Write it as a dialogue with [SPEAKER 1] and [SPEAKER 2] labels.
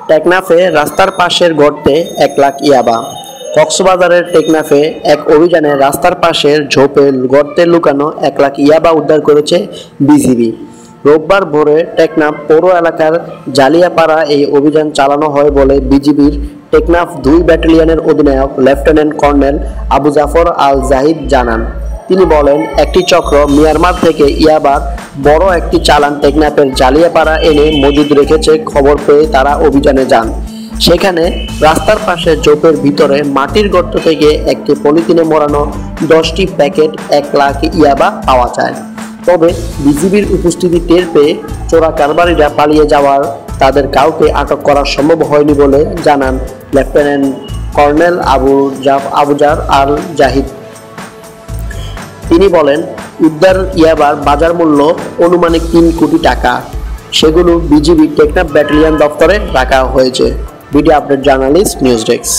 [SPEAKER 1] টেকনাফে রাস্তার পাশের গর্তে 1 লাখ ইয়াবা। কক্সবাজারের টেকনাফে এক অভিযানে রাস্তার পাশের ঝোপে গর্তে লুকানো 1 লাখ ইয়াবা উদ্ধার করেছে বিজিবি। রোববার ভোরে টেকনাফ পৌর এলাকার জালিয়াপাড়া এই অভিযান চালানো হয় বলে বিজিবির টেকনাফ 2 ব্যাটালিয়নের অধিনায়ক লেফটেন্যান্ট কর্নেল আবু জাফর আল জাহিদ জানান। তিনি বলেন, একটি চক্র মিয়ানমার থেকে ইয়াবার বড় একটি চালান টেকনাফের জালিয়াপাড়া এনে মজুদ রেখেছে। খবর পেয়ে তারা অভিযানে যান। সেখানে রাস্তার পাশে ঝোপের ভিতরে মাটির গর্ত থেকে একটি পলিথিনে মোড়ানো 10টি প্যাকেট 1 লাখ ইয়াবা পাওয়া যায়। তবে বিজিবির উপস্থিতি টের পেয়ে চোরা কারবারিরা পালিয়ে যাওয়ার তাদের কাউকে আটক করা সম্ভব হয়নি বলে জানান লেফটেন্যান্ট কর্নেল আবুজার আল জাহিদ। তিনি বলেন, উদ্ধার ইয়াবার বাজার মূল্য আনুমানিক 3 কোটি টাকা। সেগুলো বিজিবি টেকনাফ ব্যাটালিয়ন দপ্তরে রাখা হয়েছে। Video update journalist, news desk.